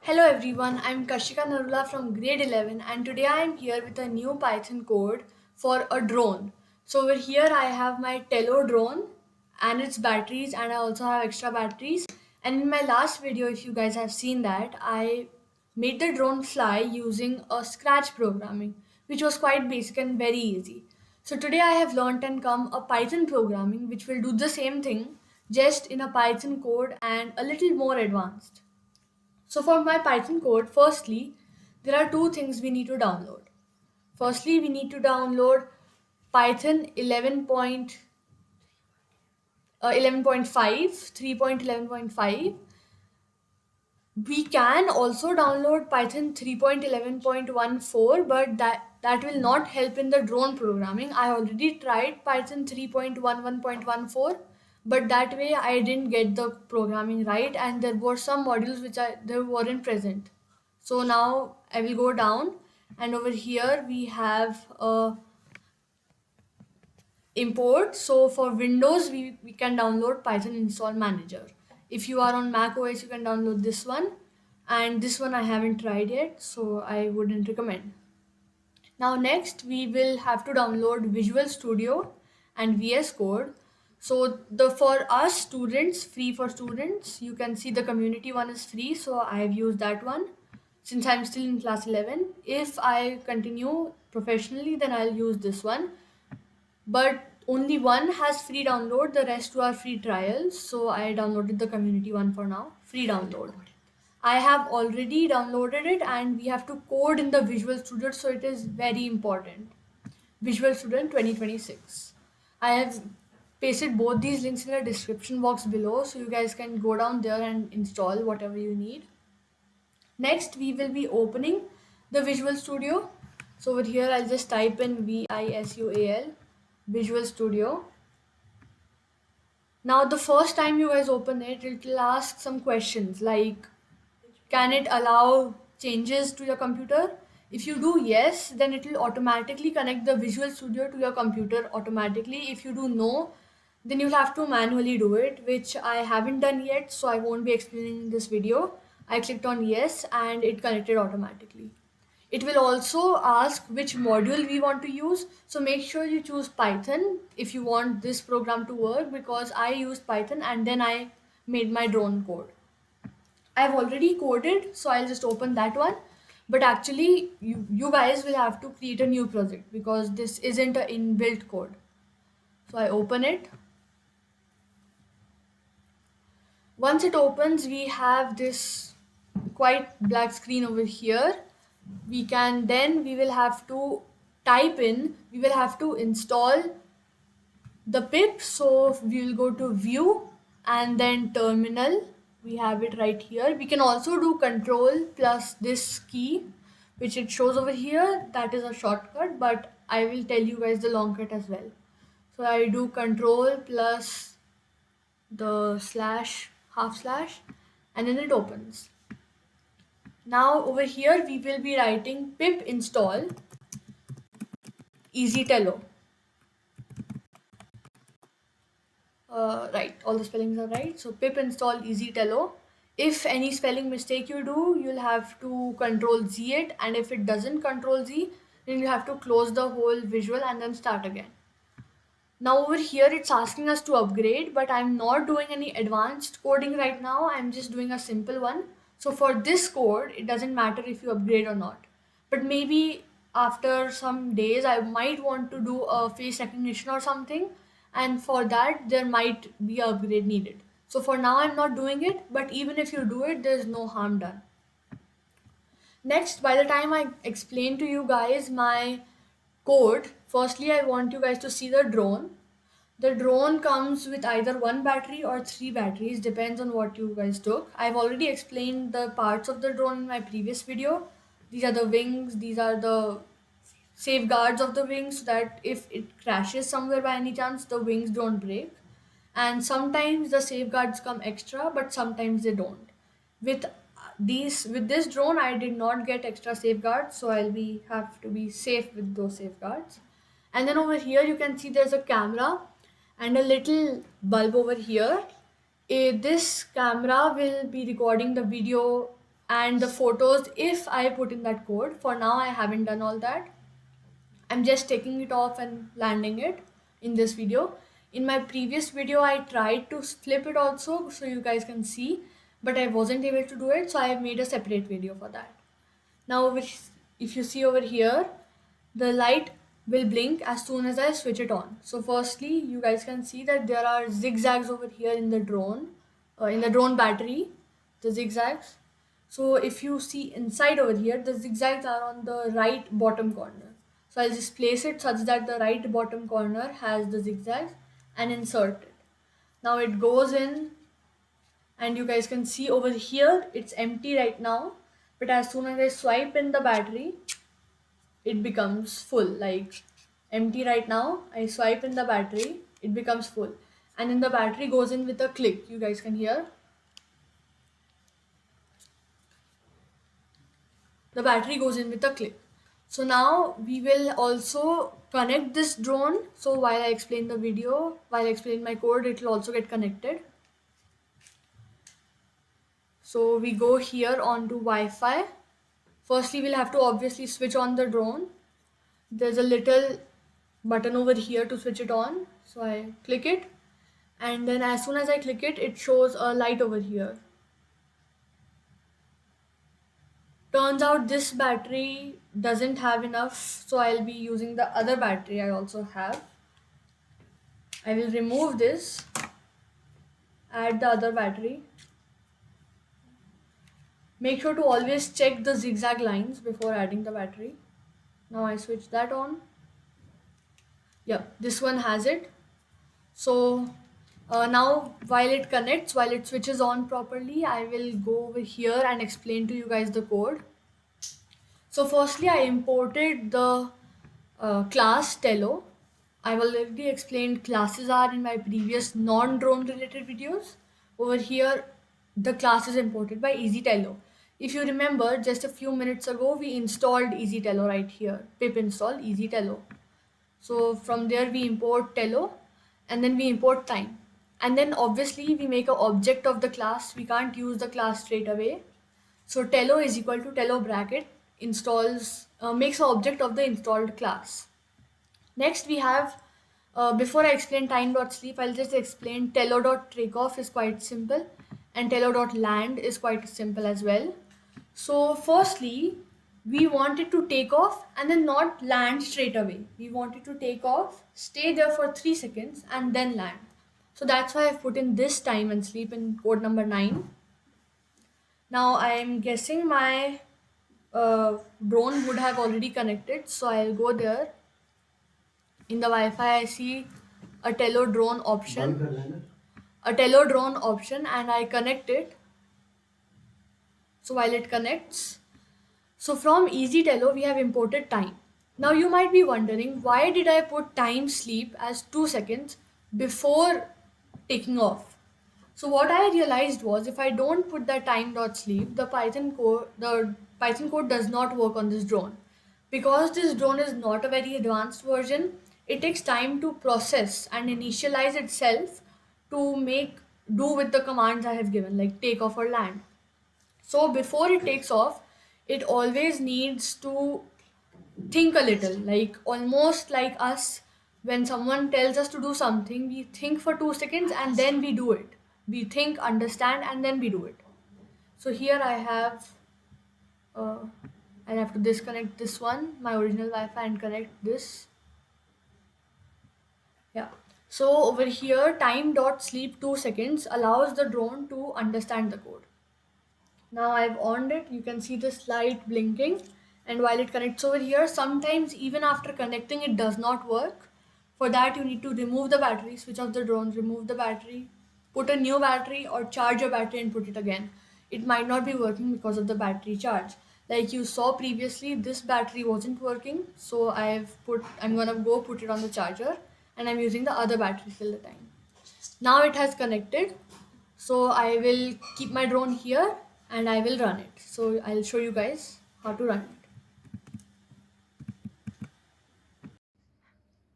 Hello everyone, I'm Kashika Narula from grade 11 and today I am here with a new Python code for a drone. So over here I have my Tello drone and its batteries, and I also have extra batteries. And in my last video, if you guys have seen that, I made the drone fly using a Scratch programming, which was quite basic and very easy. So today I have learned and come a Python programming which will do the same thing, just in a Python code and a little more advanced. So for my Python code, firstly, there are two things we need to download. Firstly, we need to download Python 11.5, 3.11.5. We can also download Python 3.11.14, but that will not help in the drone programming. I already tried Python 3.11.14, but that way I didn't get the programming right, and there were some modules which they weren't present. So now I will go down, and over here we have import. So for Windows, we can download Python install manager. If you are on Mac OS, you can download this one, and this one I haven't tried yet, so I wouldn't recommend. Now next we will have to download Visual Studio and VS Code. So the for us students, free for students, you can see the community one is free, so I have used that one since I'm still in class 11. If I continue professionally, then I'll use this one, but only one has free download, the rest two are free trials, so I downloaded the community one for now, free download. I have already downloaded it, and we have to code in the Visual Studio, so it is very important. Visual Studio 2026. I have pasted both these links in the description box below, so you guys can go down there and install whatever you need. Next, we will be opening the Visual Studio. So over here, I'll just type in VISUAL, Visual Studio. Now, the first time you guys open it, it will ask some questions like, can it allow changes to your computer? If you do yes, then it will automatically connect the Visual Studio to your computer automatically. If you do no, then you'll have to manually do it, which I haven't done yet, so I won't be explaining in this video. I clicked on yes and it connected automatically. It will also ask which module we want to use, so make sure you choose Python if you want this program to work, because I used Python and then I made my drone code. I've already coded, so I'll just open that one. But actually, you guys will have to create a new project because this isn't an inbuilt code. So I open it. Once it opens, we have this quite black screen over here. We will have to type in, we will have to install the pip. So we will go to view and then terminal. We have it right here. We can also do control plus this key, which it shows over here. That is a shortcut, but I will tell you guys the long cut as well. So I do control plus the slash, half slash, and then it opens. Now over here we will be writing pip install EasyTello. Right, all the spellings are right. So pip install EasyTello. If any spelling mistake you do, you'll have to control Z it, and if it doesn't control Z, then you have to close the whole visual and then start again. Now over here it's asking us to upgrade, but I'm not doing any advanced coding right now. I'm just doing a simple one. So for this code, it doesn't matter if you upgrade or not. But maybe after some days, I might want to do a face recognition or something. And for that, there might be an upgrade needed. So for now, I'm not doing it. But even if you do it, there's no harm done. Next, by the time I explain to you guys my code, firstly, I want you guys to see the drone. The drone comes with either one battery or three batteries, depends on what you guys took. I've already explained the parts of the drone in my previous video. These are the wings, these are the safeguards of the wings, so that if it crashes somewhere by any chance, the wings don't break. And sometimes the safeguards come extra, but sometimes they don't. With with this drone, I did not get extra safeguards, so I'll be have to be safe with those safeguards. And then over here you can see there's a camera and a little bulb over here. This camera will be recording the video and the photos if I put in that code. For now, I haven't done all that. I'm just taking it off and landing it in this video. In my previous video, I tried to flip it also so you guys can see, but I wasn't able to do it, so I have made a separate video for that. Now, if you see over here, the light will blink as soon as I switch it on. So firstly, you guys can see that there are zigzags over here in the drone battery, the zigzags. So if you see inside over here, the zigzags are on the right bottom corner. So I'll just place it such that the right bottom corner has the zigzags and insert it. Now it goes in, and you guys can see over here it's empty right now, but as soon as I swipe in the battery, it becomes full. Like empty right now, I swipe in the battery, it becomes full, and then the battery goes in with a click. You guys can hear the battery goes in with a click. So now we will also connect this drone. So while I explain the video, while I explain my code, it will also get connected. So we go here onto Wi-Fi. Firstly, we'll have to obviously switch on the drone. There's a little button over here to switch it on. So I click it, and then as soon as I click it, it shows a light over here. Turns out this battery doesn't have enough, so I'll be using the other battery I also have. I will remove this, add the other battery. Make sure to always check the zigzag lines before adding the battery. Now I switch that on. Yep, this one has it. So now while it connects, while it switches on properly, I will go over here and explain to you guys the code. So firstly, I imported the class Tello. I've already explained classes are in my previous non-drone related videos. Over here, the class is imported by EasyTello. If you remember, just a few minutes ago, we installed EasyTello right here. Pip install EasyTello. So from there, we import Tello, and then we import time. And then obviously, we make an object of the class. We can't use the class straight away. So Tello is equal to Tello bracket makes an object of the installed class. Next we have, before I explain time.sleep, I'll just explain tello.takeoff is quite simple, and tello.land is quite simple as well. So firstly, we wanted to take off and then not land straight away. We wanted to take off, stay there for 3 seconds and then land. So that's why I've put in this time and sleep in code number 9. Now I'm guessing my drone would have already connected, so I'll go there. In the Wi-Fi, I see a Tello drone option, and I connect it. So while it connects, so from EasyTello, we have imported time. Now you might be wondering, why did I put time sleep as 2 seconds before taking off? So what I realized was, if I don't put that time.sleep, the Python code does not work on this drone. Because this drone is not a very advanced version, it takes time to process and initialize itself to do with the commands I have given, like take off or land. So before it takes off, it always needs to think a little, like almost like us. When someone tells us to do something, we think for 2 seconds and then we do it. We think, understand, and then we do it. So here I'll have to disconnect this one, my original Wi-Fi, and connect this. Yeah. So over here, time.sleep 2 seconds allows the drone to understand the code. Now I've on it, you can see this light blinking, and while it connects over here, sometimes even after connecting it does not work. For that you need to remove the battery, switch off the drone, remove the battery, put a new battery, or charge your battery and put it again. It might not be working because of the battery charge. Like you saw previously, this battery wasn't working, so I'm gonna go put it on the charger, and I'm using the other battery till the time. Now it has connected, so I will keep my drone here and I will run it. So I'll show you guys how to run it.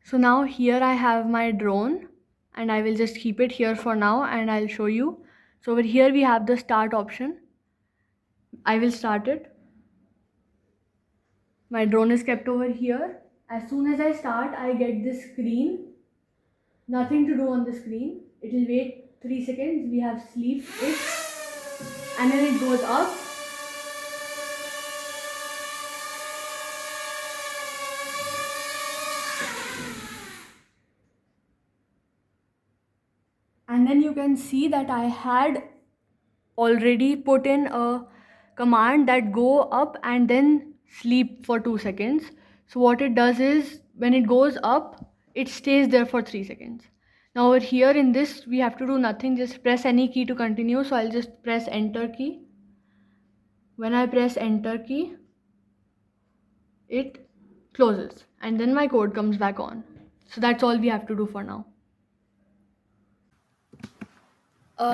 So now here I have my drone, and I will just keep it here for now and I'll show you. So over here we have the start option. I will start it. My drone is kept over here. As soon as I start, I get this screen. Nothing to do on the screen. It will wait 3 seconds. We have sleep it, and then it goes up. And then you can see that I had already put in a command that go up and then sleep for 2 seconds. So what it does is when it goes up, it stays there for 3 seconds. Now over here in this, we have to do nothing, just press any key to continue. So I'll just press enter key. When I press enter key, it closes and then my code comes back on. So that's all we have to do for now.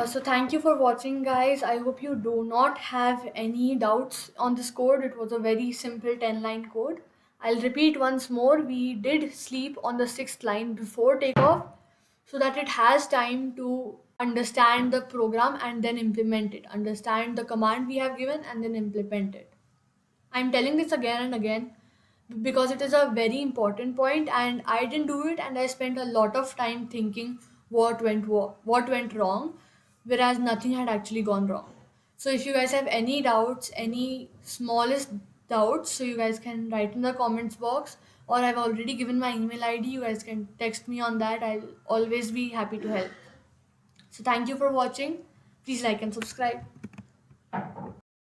So thank you for watching, guys. I hope you do not have any doubts on this code. It was a very simple 10-line code. I'll repeat once more. We did sleep on the 6th line before takeoff so that it has time to understand the program and then implement it. Understand the command we have given and then implement it. I'm telling this again and again because it is a very important point and I didn't do it and I spent a lot of time thinking what went wrong, whereas nothing had actually gone wrong. So if you guys have any doubts, any smallest doubts, so you guys can write in the comments box, or I've already given my email ID. You guys can text me on that. I'll always be happy to help. So thank you for watching. Please like and subscribe.